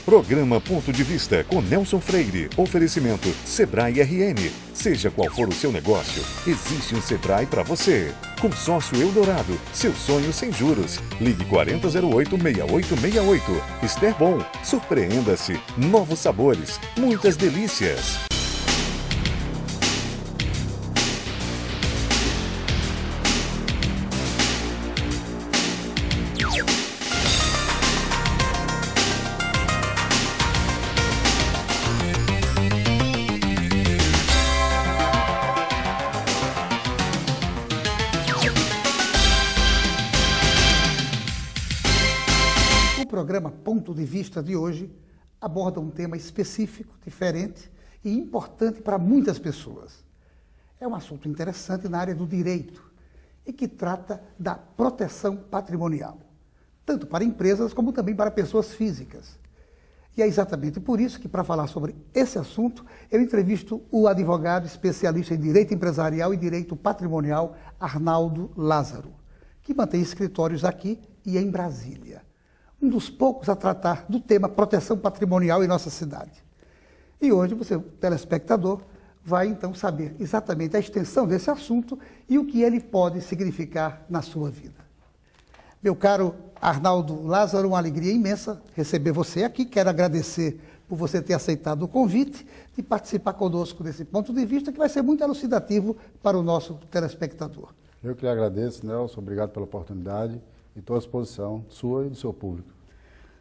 Programa Ponto de Vista com Nelson Freire. Oferecimento Sebrae RN. Seja qual for o seu negócio, existe um Sebrae para você. Consórcio Eldorado, seu sonho sem juros. Ligue 4008-6868. Ester Bom, surpreenda-se. Novos sabores, muitas delícias. O programa Ponto de Vista de hoje aborda um tema específico, diferente e importante para muitas pessoas. É um assunto interessante na área do direito e que trata da proteção patrimonial, tanto para empresas como também para pessoas físicas. E é exatamente por isso que, para falar sobre esse assunto, eu entrevisto o advogado especialista em direito empresarial e direito patrimonial, Arnaldo Lázaro, que mantém escritórios aqui e em Brasília. Um dos poucos a tratar do tema proteção patrimonial em nossa cidade. E hoje você, telespectador, vai então saber exatamente a extensão desse assunto e o que ele pode significar na sua vida. Meu caro Arnaldo Lázaro, uma alegria imensa receber você aqui. Quero agradecer por você ter aceitado o convite de participar conosco desse ponto de vista, que vai ser muito elucidativo para o nosso telespectador. Eu que lhe agradeço, Nelson. Obrigado pela oportunidade. Estou à disposição sua e do seu público.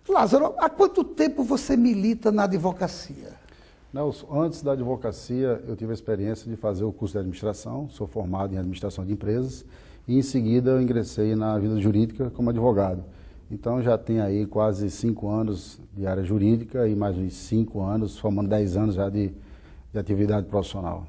Lázaro, há quanto tempo você milita na advocacia? Nelson, antes da advocacia, eu tive a experiência de fazer o curso de administração, sou formado em administração de empresas, e em seguida eu ingressei na vida jurídica como advogado. Então já tenho aí quase 5 anos de área jurídica e mais uns 5 anos, formando 10 anos já de atividade profissional.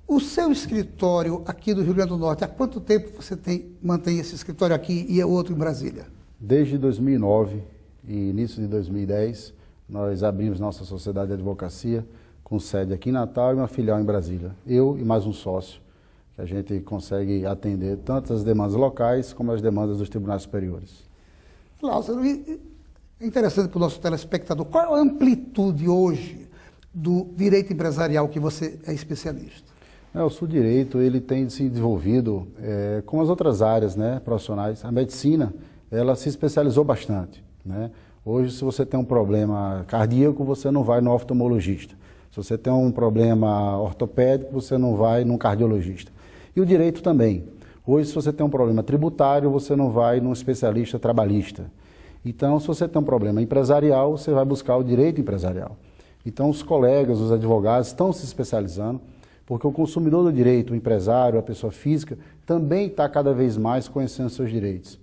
O seu escritório aqui do Rio Grande do Norte, há quanto tempo você mantém esse escritório aqui e é outro em Brasília? Desde 2009 e início de 2010, nós abrimos nossa sociedade de advocacia com sede aqui em Natal e uma filial em Brasília. Eu e mais um sócio, que a gente consegue atender tanto as demandas locais como as demandas dos tribunais superiores. Lázaro, é interessante para o nosso telespectador, qual é a amplitude hoje do direito empresarial que você é especialista? O direito ele tem se desenvolvido com as outras áreas, né, profissionais. A medicina ela se especializou bastante. Né? Hoje, se você tem um problema cardíaco, você não vai no oftalmologista. Se você tem um problema ortopédico, você não vai num cardiologista. E o direito também. Hoje, se você tem um problema tributário, você não vai num especialista trabalhista. Então, se você tem um problema empresarial, você vai buscar o direito empresarial. Então, os colegas, os advogados estão se especializando, porque o consumidor do direito, o empresário, a pessoa física, também está cada vez mais conhecendo seus direitos.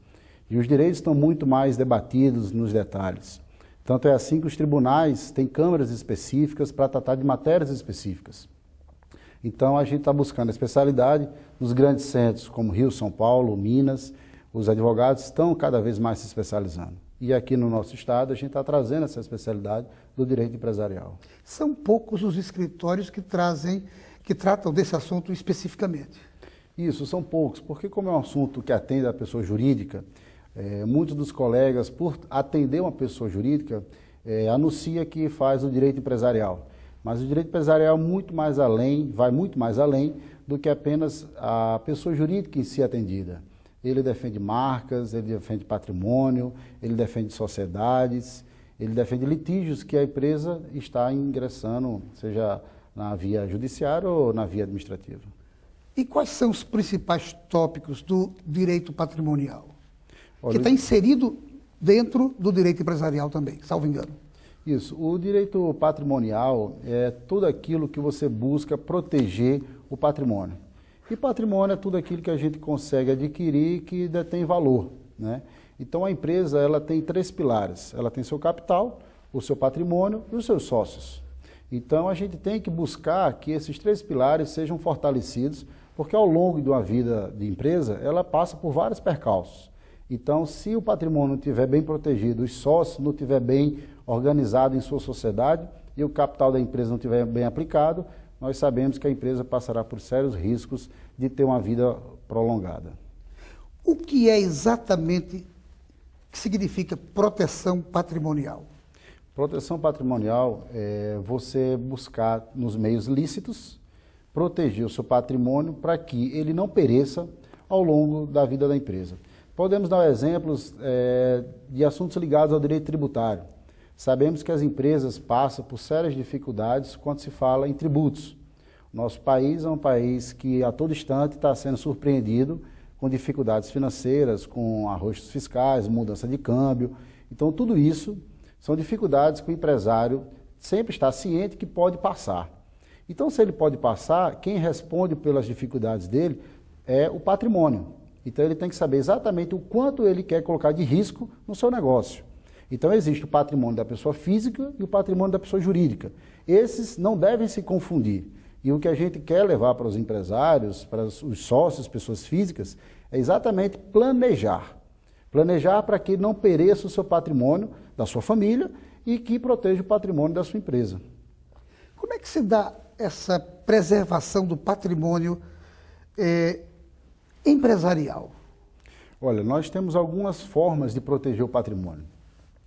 E os direitos estão muito mais debatidos nos detalhes. Tanto é assim que os tribunais têm câmaras específicas para tratar de matérias específicas. Então, a gente está buscando a especialidade nos grandes centros, como Rio, São Paulo, Minas. Os advogados estão cada vez mais se especializando. E aqui no nosso estado, a gente está trazendo essa especialidade do direito empresarial. São poucos os escritórios que tratam desse assunto especificamente. Isso, são poucos, porque como é um assunto que atende a pessoa jurídica, muitos dos colegas, por atender uma pessoa jurídica, anuncia que faz o direito empresarial. Mas o direito empresarial vai muito mais além do que apenas a pessoa jurídica em si atendida. Ele defende marcas, ele defende patrimônio, ele defende sociedades, ele defende litígios que a empresa está ingressando, seja na via judiciária ou na via administrativa. E quais são os principais tópicos do direito patrimonial? Que está inserido dentro do direito empresarial também, salvo engano. Isso. O direito patrimonial é tudo aquilo que você busca proteger o patrimônio. E patrimônio é tudo aquilo que a gente consegue adquirir que detém valor, né? Então a empresa ela tem 3 pilares. Ela tem seu capital, o seu patrimônio e os seus sócios. Então a gente tem que buscar que esses 3 pilares sejam fortalecidos, porque ao longo de uma vida de empresa, ela passa por vários percalços. Então, se o patrimônio não estiver bem protegido, os sócios não estiver bem organizado em sua sociedade e o capital da empresa não estiver bem aplicado, nós sabemos que a empresa passará por sérios riscos de ter uma vida prolongada. O que é exatamente que significa proteção patrimonial? Proteção patrimonial é você buscar nos meios lícitos proteger o seu patrimônio para que ele não pereça ao longo da vida da empresa. Podemos dar exemplos de assuntos ligados ao direito tributário. Sabemos que as empresas passam por sérias dificuldades quando se fala em tributos. Nosso país é um país que a todo instante está sendo surpreendido com dificuldades financeiras, com arrostos fiscais, mudança de câmbio. Então, tudo isso são dificuldades que o empresário sempre está ciente que pode passar. Então, se ele pode passar, quem responde pelas dificuldades dele é o patrimônio. Então, ele tem que saber exatamente o quanto ele quer colocar de risco no seu negócio. Então, existe o patrimônio da pessoa física e o patrimônio da pessoa jurídica. Esses não devem se confundir. E o que a gente quer levar para os empresários, para os sócios, pessoas físicas, é exatamente planejar. Planejar para que não pereça o seu patrimônio da sua família e que proteja o patrimônio da sua empresa. Como é que se dá essa preservação do patrimônio empresarial? Olha, nós temos algumas formas de proteger o patrimônio.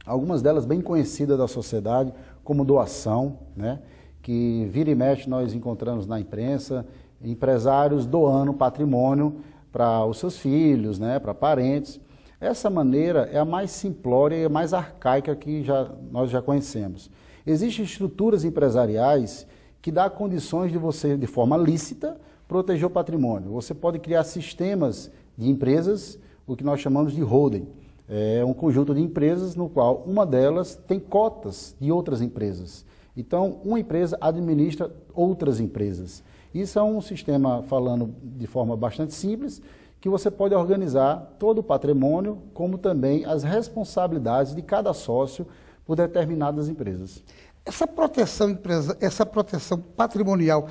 Algumas delas bem conhecidas da sociedade, como doação, né? Que vira e mexe nós encontramos na imprensa, empresários doando patrimônio para os seus filhos, né? Para parentes. Essa maneira é a mais simplória e a mais arcaica que nós já conhecemos. Existem estruturas empresariais que dão condições de você, de forma lícita, proteger o patrimônio. Você pode criar sistemas de empresas, o que nós chamamos de holding. É um conjunto de empresas no qual uma delas tem cotas de outras empresas. Então, uma empresa administra outras empresas. Isso é um sistema, falando de forma bastante simples, que você pode organizar todo o patrimônio, como também as responsabilidades de cada sócio por determinadas empresas. Essa proteção patrimonial,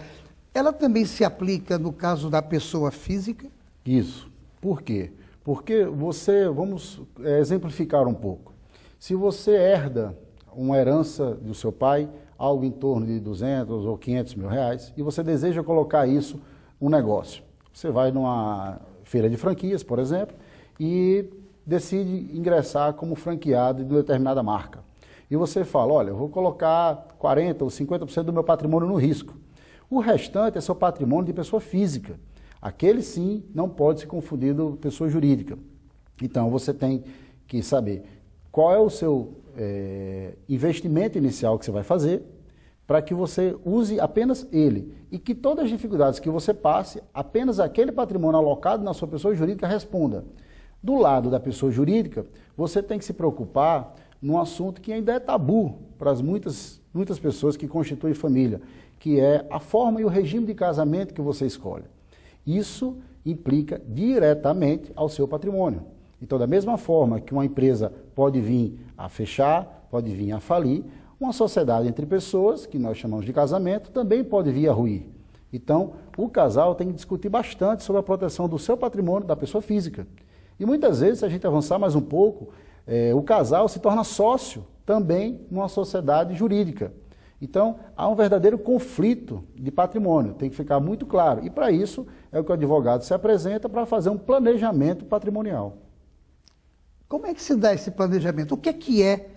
ela também se aplica no caso da pessoa física? Isso. Por quê? Porque vamos exemplificar um pouco. Se você herda uma herança do seu pai, algo em torno de 200 ou 500 mil reais, e você deseja colocar isso no negócio. Você vai numa feira de franquias, por exemplo, e decide ingressar como franqueado de determinada marca. E você fala, olha, eu vou colocar 40% ou 50% do meu patrimônio no risco. O restante é seu patrimônio de pessoa física. Aquele sim não pode ser confundido com pessoa jurídica. Então você tem que saber qual é o seu investimento inicial que você vai fazer para que você use apenas ele e que todas as dificuldades que você passe, apenas aquele patrimônio alocado na sua pessoa jurídica responda. Do lado da pessoa jurídica, você tem que se preocupar num assunto que ainda é tabu para as muitas pessoas que constituem família, que é a forma e o regime de casamento que você escolhe. Isso implica diretamente ao seu patrimônio. Então, da mesma forma que uma empresa pode vir a fechar, pode vir a falir, uma sociedade entre pessoas, que nós chamamos de casamento, também pode vir a ruir. Então, o casal tem que discutir bastante sobre a proteção do seu patrimônio, da pessoa física. E muitas vezes, se a gente avançar mais um pouco, o casal se torna sócio também numa sociedade jurídica. Então, há um verdadeiro conflito de patrimônio, tem que ficar muito claro. E para isso, é o que o advogado se apresenta para fazer um planejamento patrimonial. Como é que se dá esse planejamento? O que é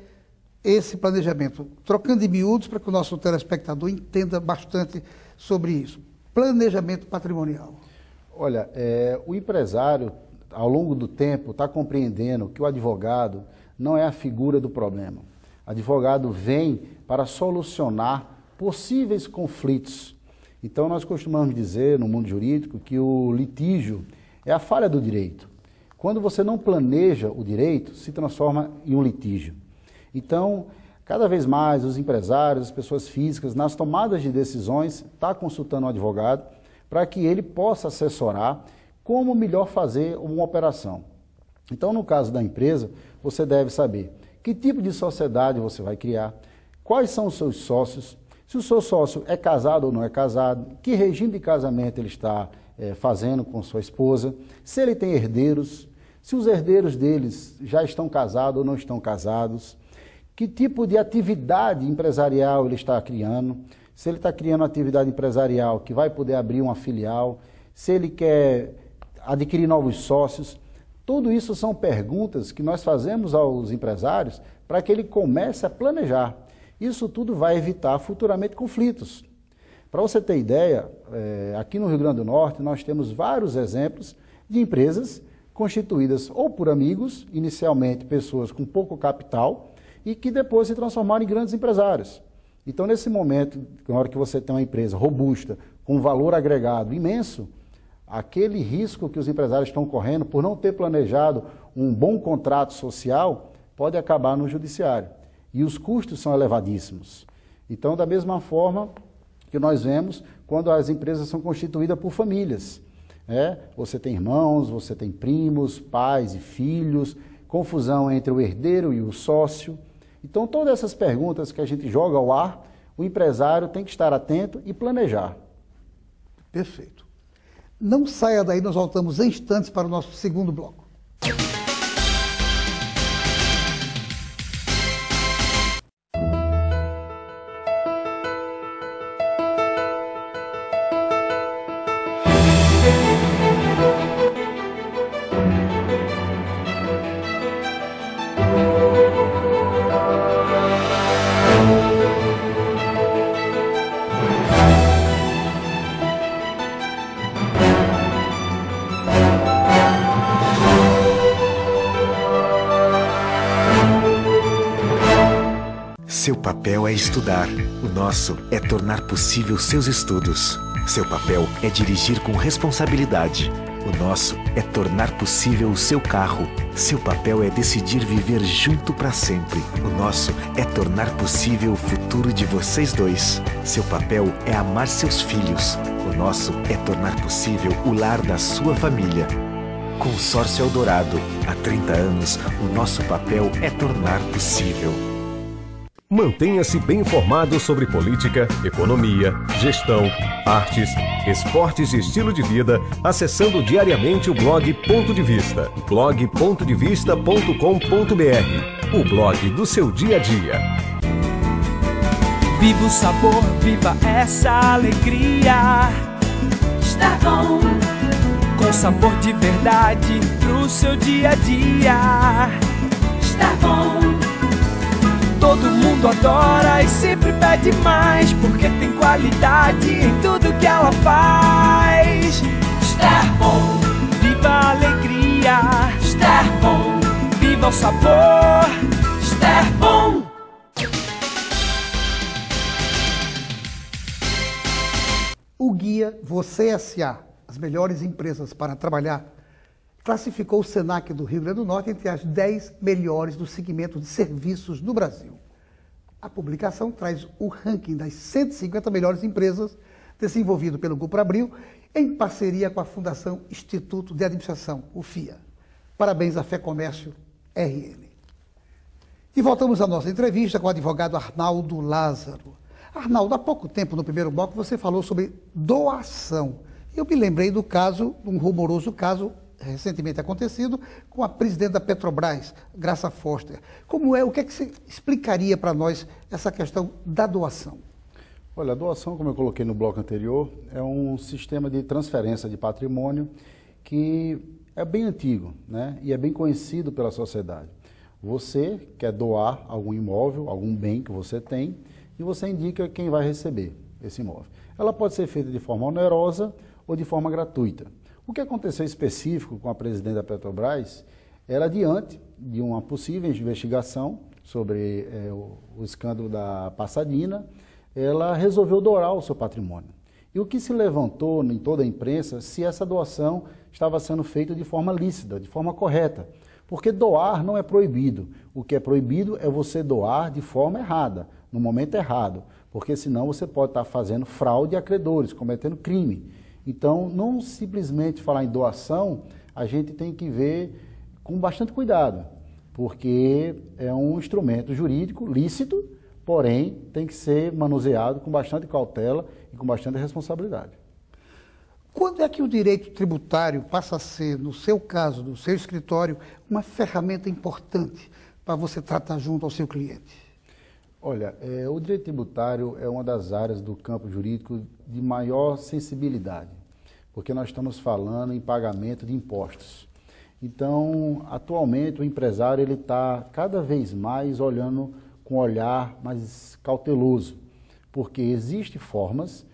esse planejamento? Trocando em miúdos para que o nosso telespectador entenda bastante sobre isso. Planejamento patrimonial. Olha, o empresário, ao longo do tempo, está compreendendo que o advogado não é a figura do problema. O advogado vem para solucionar possíveis conflitos. Então, nós costumamos dizer, no mundo jurídico, que o litígio é a falha do direito. Quando você não planeja o direito, se transforma em um litígio. Então, cada vez mais, os empresários, as pessoas físicas, nas tomadas de decisões, estão consultando um advogado para que ele possa assessorar como melhor fazer uma operação. Então, no caso da empresa, você deve saber que tipo de sociedade você vai criar, quais são os seus sócios, se o seu sócio é casado ou não é casado, que regime de casamento ele está fazendo com sua esposa, se ele tem herdeiros, se os herdeiros deles já estão casados ou não estão casados, que tipo de atividade empresarial ele está criando, se ele está criando uma atividade empresarial que vai poder abrir uma filial, se ele quer adquirir novos sócios. Tudo isso são perguntas que nós fazemos aos empresários para que ele comece a planejar. Isso tudo vai evitar futuramente conflitos. Para você ter ideia, aqui no Rio Grande do Norte nós temos vários exemplos de empresas constituídas ou por amigos, inicialmente pessoas com pouco capital, e que depois se transformaram em grandes empresários. Então, nesse momento, na hora que você tem uma empresa robusta, com um valor agregado imenso, aquele risco que os empresários estão correndo por não ter planejado um bom contrato social pode acabar no judiciário. E os custos são elevadíssimos. Então, da mesma forma que nós vemos quando as empresas são constituídas por famílias. Você tem irmãos, você tem primos, pais e filhos, confusão entre o herdeiro e o sócio. Então, todas essas perguntas que a gente joga ao ar, o empresário tem que estar atento e planejar. Perfeito. Não saia daí, nós voltamos em instantes para o nosso segundo bloco. Seu papel é estudar, o nosso é tornar possível seus estudos. Seu papel é dirigir com responsabilidade, o nosso é tornar possível o seu carro. Seu papel é decidir viver junto para sempre, o nosso é tornar possível o futuro de vocês dois. Seu papel é amar seus filhos, o nosso é tornar possível o lar da sua família. Consórcio Eldorado, há 30 anos, o nosso papel é tornar possível. Mantenha-se bem informado sobre política, economia, gestão, artes, esportes e estilo de vida, acessando diariamente o blog Ponto de Vista, blog.pontovista.com.br, o blog do seu dia a dia. Viva o sabor, viva essa alegria. Está bom, com sabor de verdade pro seu dia a dia. Está bom. Todo mundo adora e sempre pede mais, porque tem qualidade em tudo que ela faz. Estar bom, viva a alegria. Estar bom, viva o sabor. Estar bom. O guia Você S.A., as melhores empresas para trabalhar, classificou o Senac do Rio Grande do Norte entre as 10 melhores do segmento de serviços no Brasil. A publicação traz o ranking das 150 melhores empresas, desenvolvido pelo Grupo Abril, em parceria com a Fundação Instituto de Administração, o FIA. Parabéns à Fé Comércio RN. E voltamos à nossa entrevista com o advogado Arnaldo Lázaro. Arnaldo, há pouco tempo, no primeiro bloco, você falou sobre doação. Eu me lembrei do caso, de um rumoroso caso, recentemente acontecido, com a presidente da Petrobras, Graça Foster. O que é que você explicaria para nós essa questão da doação? Olha, a doação, como eu coloquei no bloco anterior, é um sistema de transferência de patrimônio que é bem antigo, né? E é bem conhecido pela sociedade. Você quer doar algum imóvel, algum bem que você tem, e você indica quem vai receber esse imóvel. Ela pode ser feita de forma onerosa ou de forma gratuita. O que aconteceu específico com a presidente da Petrobras era diante de uma possível investigação sobre o escândalo da Passadina, ela resolveu doar o seu patrimônio. E o que se levantou em toda a imprensa, se essa doação estava sendo feita de forma lícita, de forma correta. Porque doar não é proibido. O que é proibido é você doar de forma errada, no momento errado. Porque senão você pode estar fazendo fraude a credores, cometendo crime. Então, não simplesmente falar em doação, a gente tem que ver com bastante cuidado, porque é um instrumento jurídico lícito, porém tem que ser manuseado com bastante cautela e com bastante responsabilidade. Quando é que o direito tributário passa a ser, no seu caso, no seu escritório, uma ferramenta importante para você tratar junto ao seu cliente? Olha, o direito tributário é uma das áreas do campo jurídico de maior sensibilidade, porque nós estamos falando em pagamento de impostos. Então, atualmente, o empresário está cada vez mais olhando com um olhar mais cauteloso, porque existem formas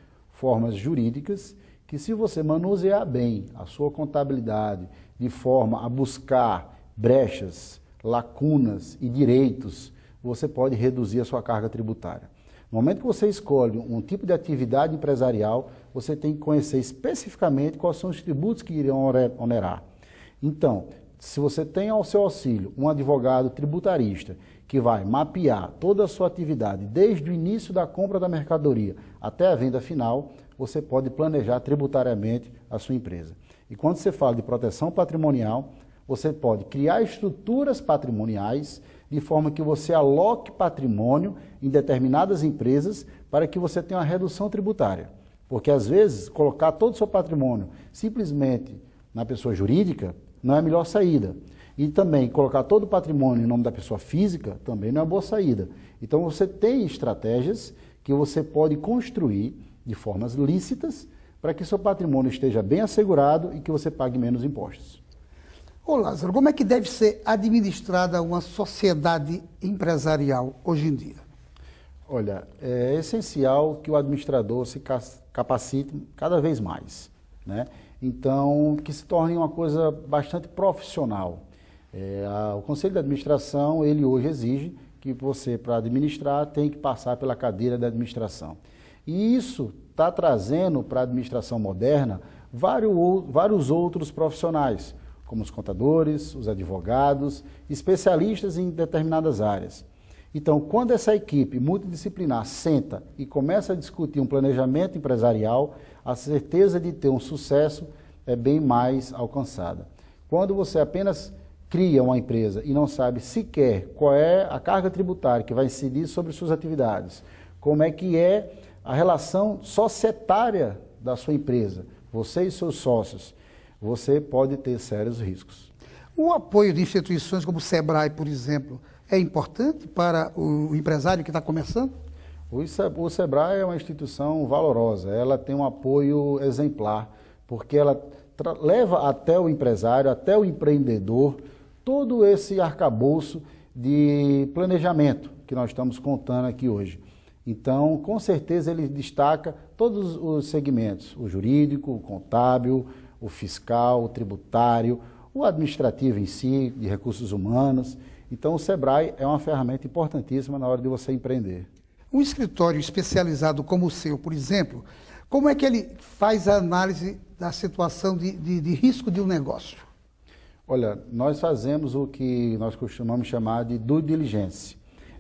jurídicas, que se você manusear bem a sua contabilidade de forma a buscar brechas, lacunas e direitos, você pode reduzir a sua carga tributária. No momento que você escolhe um tipo de atividade empresarial, você tem que conhecer especificamente quais são os tributos que irão onerar. Então, se você tem ao seu auxílio um advogado tributarista que vai mapear toda a sua atividade, desde o início da compra da mercadoria até a venda final, você pode planejar tributariamente a sua empresa. E quando você fala de proteção patrimonial, você pode criar estruturas patrimoniais de forma que você aloque patrimônio em determinadas empresas para que você tenha uma redução tributária. Porque, às vezes, colocar todo o seu patrimônio simplesmente na pessoa jurídica não é a melhor saída. E também colocar todo o patrimônio em nome da pessoa física também não é uma boa saída. Então, você tem estratégias que você pode construir de formas lícitas para que seu patrimônio esteja bem assegurado e que você pague menos impostos. Ô Lázaro, como é que deve ser administrada uma sociedade empresarial hoje em dia? Olha, é essencial que o administrador se capacite cada vez mais, né? Então, que se torne uma coisa bastante profissional. O Conselho de Administração, ele hoje exige que você, para administrar, tem que passar pela cadeira de administração. E isso está trazendo para a administração moderna vários outros profissionais, como os contadores, os advogados, especialistas em determinadas áreas. Então, quando essa equipe multidisciplinar senta e começa a discutir um planejamento empresarial, a certeza de ter um sucesso é bem mais alcançada. Quando você apenas cria uma empresa e não sabe sequer qual é a carga tributária que vai incidir sobre suas atividades, como é que é a relação societária da sua empresa, você e seus sócios, você pode ter sérios riscos. O apoio de instituições como o SEBRAE, por exemplo, é importante para o empresário que está começando? O SEBRAE é uma instituição valorosa, ela tem um apoio exemplar, porque ela leva até o empresário, até o empreendedor, todo esse arcabouço de planejamento que nós estamos contando aqui hoje. Então, com certeza, ele destaca todos os segmentos, o jurídico, o contábil, o fiscal, o tributário, o administrativo em si, de recursos humanos. Então, o SEBRAE é uma ferramenta importantíssima na hora de você empreender. Um escritório especializado como o seu, por exemplo, como é que ele faz a análise da situação de risco de um negócio? Olha, nós fazemos o que nós costumamos chamar de due diligence.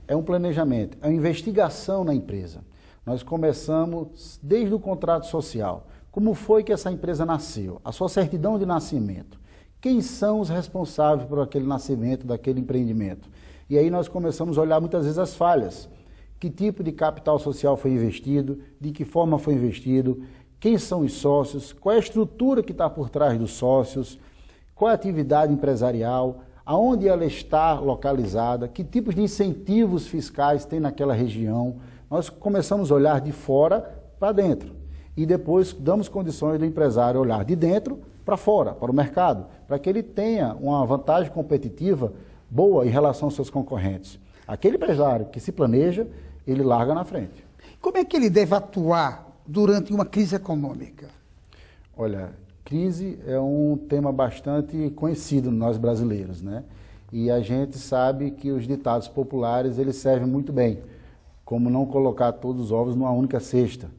É um planejamento, é uma investigação na empresa. Nós começamos desde o contrato social. Como foi que essa empresa nasceu? A sua certidão de nascimento. Quem são os responsáveis por aquele nascimento, daquele empreendimento? E aí nós começamos a olhar muitas vezes as falhas. Que tipo de capital social foi investido? De que forma foi investido? Quem são os sócios? Qual é a estrutura que está por trás dos sócios? Qual é a atividade empresarial? Aonde ela está localizada? Que tipos de incentivos fiscais tem naquela região? Nós começamos a olhar de fora para dentro. E depois damos condições do empresário olhar de dentro para fora, para o mercado, para que ele tenha uma vantagem competitiva boa em relação aos seus concorrentes. Aquele empresário que se planeja, ele larga na frente. Como é que ele deve atuar durante uma crise econômica? Olha, crise é um tema bastante conhecido nós brasileiros, né? E a gente sabe que os ditados populares, eles servem muito bem, como não colocar todos os ovos numa única cesta.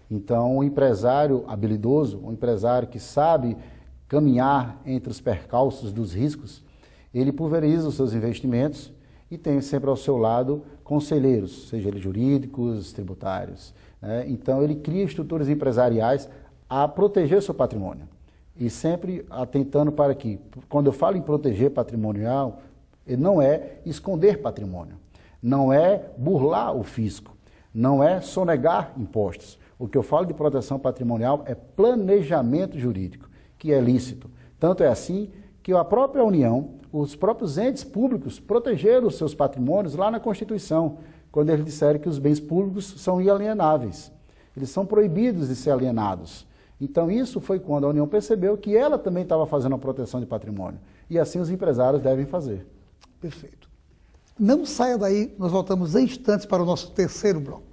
Então, o empresário habilidoso, o empresário que sabe caminhar entre os percalços dos riscos, ele pulveriza os seus investimentos e tem sempre ao seu lado conselheiros, seja eles jurídicos, tributários, né? Então, ele cria estruturas empresariais a proteger seu patrimônio. E sempre atentando para que, quando eu falo em proteger patrimonial, não é esconder patrimônio, não é burlar o fisco, não é sonegar impostos. O que eu falo de proteção patrimonial é planejamento jurídico, que é lícito. Tanto é assim que a própria União, os próprios entes públicos protegeram os seus patrimônios lá na Constituição, quando eles disseram que os bens públicos são inalienáveis. Eles são proibidos de ser alienados. Então, isso foi quando a União percebeu que ela também estava fazendo a proteção de patrimônio. E assim os empresários devem fazer. Perfeito. Não saia daí, nós voltamos em instantes para o nosso terceiro bloco.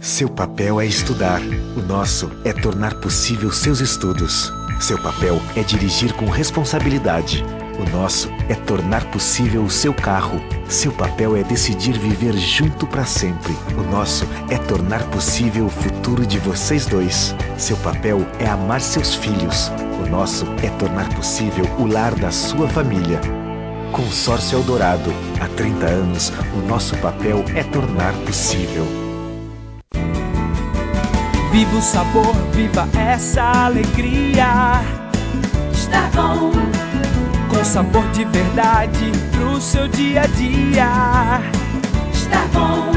Seu papel é estudar, o nosso é tornar possível seus estudos. Seu papel é dirigir com responsabilidade, o nosso é tornar possível o seu carro. Seu papel é decidir viver junto para sempre, o nosso é tornar possível o futuro de vocês dois. Seu papel é amar seus filhos, o nosso é tornar possível o lar da sua família. Consórcio Eldorado, há 30 anos, o nosso papel é tornar possível. Viva o sabor, viva essa alegria. Está bom, com sabor de verdade pro seu dia a dia. Está bom,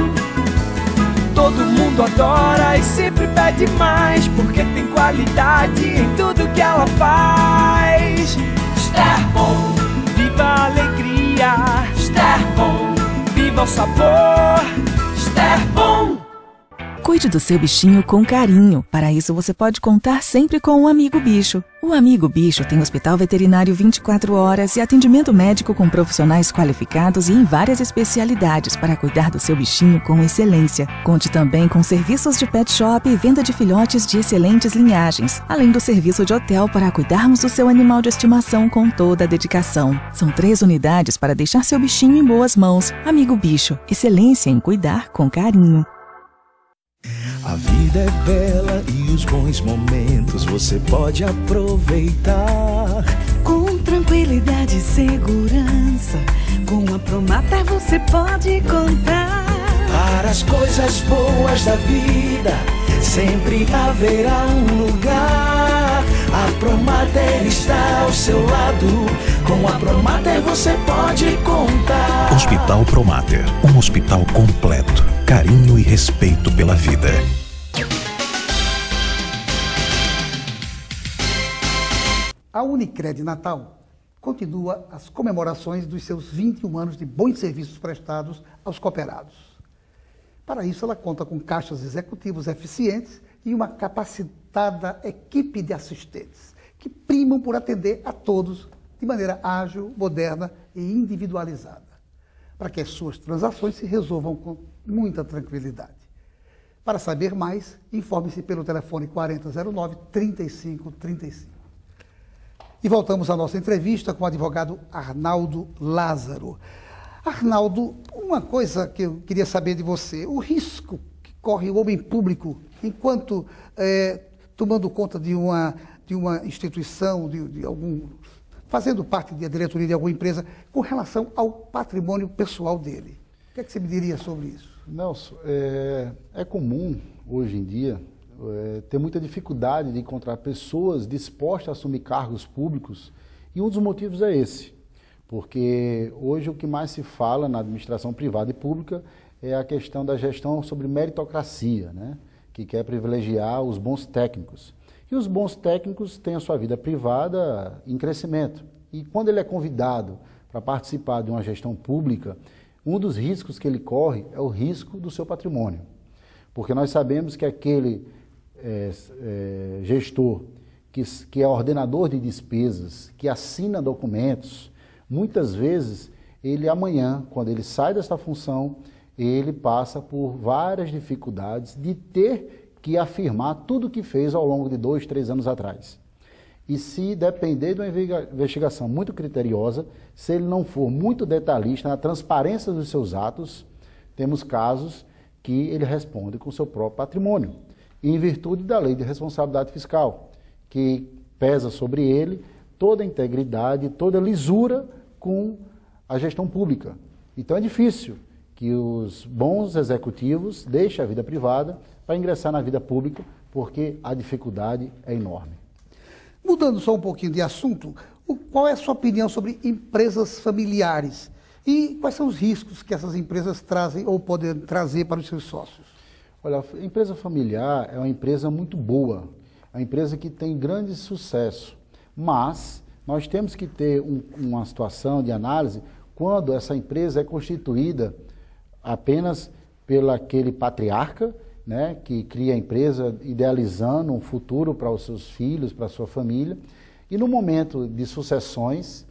todo mundo adora e sempre pede mais, porque tem qualidade em tudo que ela faz. Está bom, viva a alegria. Está bom, viva o sabor. Está bom. Cuide do seu bichinho com carinho. Para isso, você pode contar sempre com o Amigo Bicho. O Amigo Bicho tem hospital veterinário 24 horas e atendimento médico com profissionais qualificados e em várias especialidades para cuidar do seu bichinho com excelência. Conte também com serviços de pet shop e venda de filhotes de excelentes linhagens, além do serviço de hotel para cuidarmos do seu animal de estimação com toda a dedicação. São 3 unidades para deixar seu bichinho em boas mãos. Amigo Bicho, excelência em cuidar com carinho. A vida é bela e os bons momentos você pode aproveitar com tranquilidade e segurança. Com a Promater você pode contar. Para as coisas boas da vida sempre haverá um lugar. A Promater está ao seu lado. Com a Promater você pode contar. Hospital Promater, um hospital completo. Carinho e respeito pela vida. A Unicred Natal continua as comemorações dos seus 21 anos de bons serviços prestados aos cooperados. Para isso, ela conta com caixas executivos eficientes e uma capacitada equipe de assistentes, que primam por atender a todos de maneira ágil, moderna e individualizada, para que as suas transações se resolvam com muita tranquilidade. Para saber mais, informe-se pelo telefone 4009-3535. E voltamos à nossa entrevista com o advogado Arnaldo Lázaro. Arnaldo, uma coisa que eu queria saber de você, o risco que corre o homem público enquanto tomando conta de uma instituição, de algum, fazendo parte da diretoria de alguma empresa, com relação ao patrimônio pessoal dele. O que é que você me diria sobre isso? Nelson, é comum hoje em dia ter muita dificuldade de encontrar pessoas dispostas a assumir cargos públicos, e um dos motivos é esse, porque hoje o que mais se fala na administração privada e pública é a questão da gestão sobre meritocracia, né? Que quer privilegiar os bons técnicos. E os bons técnicos têm a sua vida privada em crescimento. E quando ele é convidado para participar de uma gestão pública, um dos riscos que ele corre é o risco do seu patrimônio. Porque nós sabemos que aquele gestor que é ordenador de despesas, que assina documentos, muitas vezes ele amanhã, quando ele sai dessa função, ele passa por várias dificuldades de ter que afirmar tudo o que fez ao longo de 2, 3 anos atrás. E se depender de uma investigação muito criteriosa, se ele não for muito detalhista na transparência dos seus atos, temos casos que ele responde com o seu próprio patrimônio, em virtude da lei de responsabilidade fiscal, que pesa sobre ele toda a integridade, toda a lisura com a gestão pública. Então é difícil que os bons executivos deixem a vida privada para ingressar na vida pública, porque a dificuldade é enorme. Mudando só um pouquinho de assunto, qual é a sua opinião sobre empresas familiares? E quais são os riscos que essas empresas trazem ou podem trazer para os seus sócios? Olha, a empresa familiar é uma empresa muito boa, é uma empresa que tem grande sucesso, mas nós temos que ter uma situação de análise quando essa empresa é constituída apenas pelo aquele patriarca, né, que cria a empresa idealizando um futuro para os seus filhos, para a sua família, e no momento de sucessões,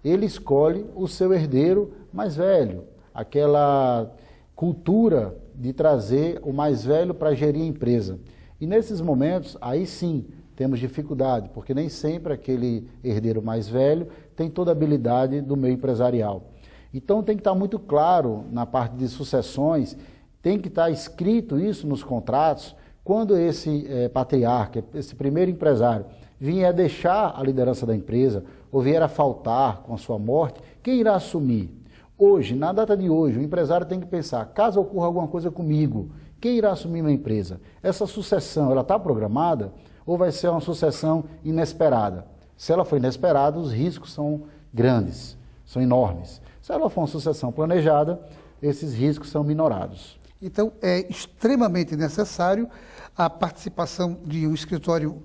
ele escolhe o seu herdeiro mais velho, aquela cultura de trazer o mais velho para gerir a empresa. E nesses momentos, aí sim, temos dificuldade, porque nem sempre aquele herdeiro mais velho tem toda a habilidade do meio empresarial. Então tem que estar muito claro na parte de sucessões, tem que estar escrito isso nos contratos, quando esse patriarca, esse primeiro empresário, vier a deixar a liderança da empresa, ou vier a faltar com a sua morte, quem irá assumir? Hoje, na data de hoje, o empresário tem que pensar, caso ocorra alguma coisa comigo, quem irá assumir minha empresa? Essa sucessão, ela está programada ou vai ser uma sucessão inesperada? Se ela for inesperada, os riscos são grandes, são enormes. Se ela for uma sucessão planejada, esses riscos são minorados. Então, é extremamente necessário a participação de um escritório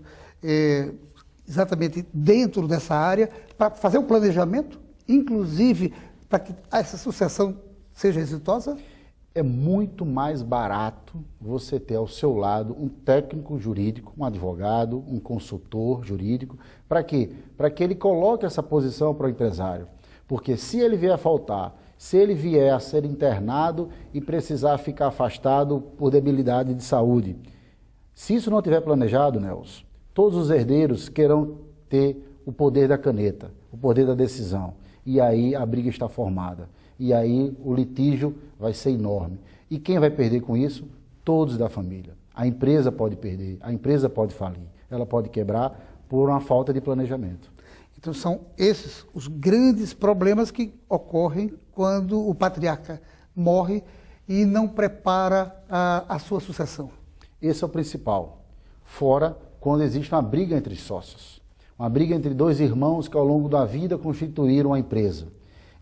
exatamente dentro dessa área para fazer o planejamento, inclusive para que essa sucessão seja exitosa? É muito mais barato você ter ao seu lado um técnico jurídico, um advogado, um consultor jurídico. Para quê? Para que ele coloque essa posição para o empresário. Porque se ele vier a faltar, se ele vier a ser internado e precisar ficar afastado por debilidade de saúde, se isso não tiver planejado, Nelson, todos os herdeiros querão ter o poder da caneta, o poder da decisão. E aí a briga está formada. E aí o litígio vai ser enorme. E quem vai perder com isso? Todos da família. A empresa pode perder, a empresa pode falir, ela pode quebrar por uma falta de planejamento. Então são esses os grandes problemas que ocorrem quando o patriarca morre e não prepara a sua sucessão. Esse é o principal. Fora quando existe uma briga entre sócios. Uma briga entre dois irmãos que ao longo da vida constituíram uma empresa.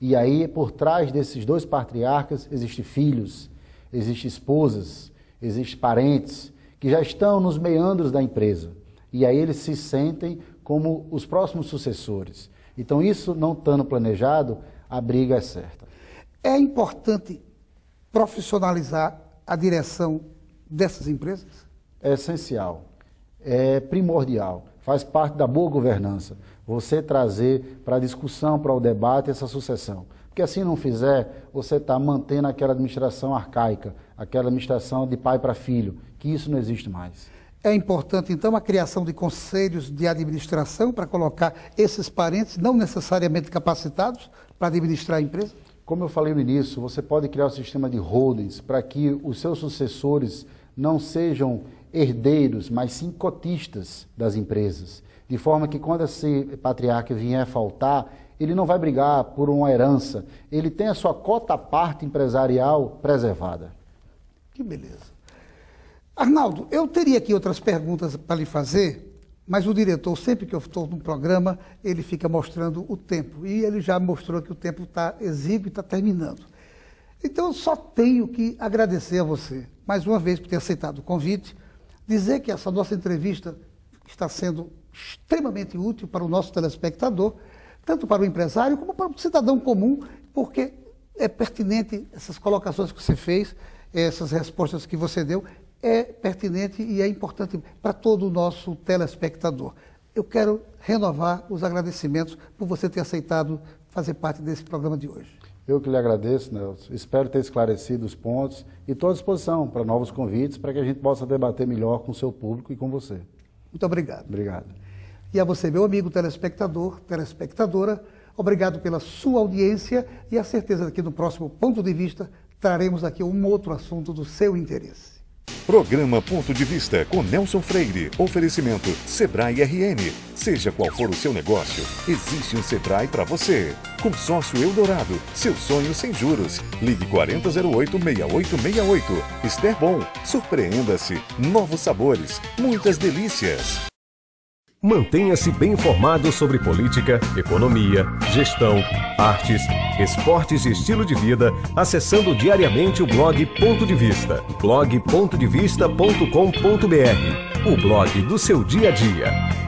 E aí, por trás desses dois patriarcas, existem filhos, existem esposas, existem parentes, que já estão nos meandros da empresa. E aí eles se sentem como os próximos sucessores. Então, isso não estando planejado, a briga é certa. É importante profissionalizar a direção dessas empresas? É essencial, é primordial, faz parte da boa governança. Você trazer para a discussão, para o debate, essa sucessão. Porque assim não fizer, você está mantendo aquela administração arcaica, aquela administração de pai para filho, que isso não existe mais. É importante, então, a criação de conselhos de administração para colocar esses parentes, não necessariamente capacitados, para administrar a empresa? Como eu falei no início, você pode criar um sistema de holdings para que os seus sucessores não sejam herdeiros, mas sim cotistas das empresas. De forma que quando esse patriarca vier a faltar, ele não vai brigar por uma herança, ele tem a sua cota parte empresarial preservada. Que beleza. Arnaldo, eu teria aqui outras perguntas para lhe fazer, mas o diretor, sempre que eu estou no programa, ele fica mostrando o tempo. E ele já mostrou que o tempo está exíguo e está terminando. Então, eu só tenho que agradecer a você, mais uma vez, por ter aceitado o convite, dizer que essa nossa entrevista está sendo extremamente útil para o nosso telespectador, tanto para o empresário como para o cidadão comum, porque é pertinente essas colocações que você fez, essas respostas que você deu, é pertinente e é importante para todo o nosso telespectador. Eu quero renovar os agradecimentos por você ter aceitado fazer parte desse programa de hoje. Eu que lhe agradeço, Nelson. Espero ter esclarecido os pontos e estou à disposição para novos convites, para que a gente possa debater melhor com o seu público e com você. Muito obrigado. Obrigado. E a você, meu amigo telespectador, telespectadora, obrigado pela sua audiência e a certeza que no próximo Ponto de Vista traremos aqui um outro assunto do seu interesse. Programa Ponto de Vista com Nelson Freire. Oferecimento Sebrae RN. Seja qual for o seu negócio, existe um Sebrae para você. Consórcio Eldorado. Seu sonho sem juros. Ligue 4008-6868. Esterbom. Surpreenda-se. Novos sabores. Muitas delícias. Mantenha-se bem informado sobre política, economia, gestão, artes, esportes e estilo de vida, acessando diariamente o blog Ponto de Vista, blog.pontodevista.com.br, o blog do seu dia a dia.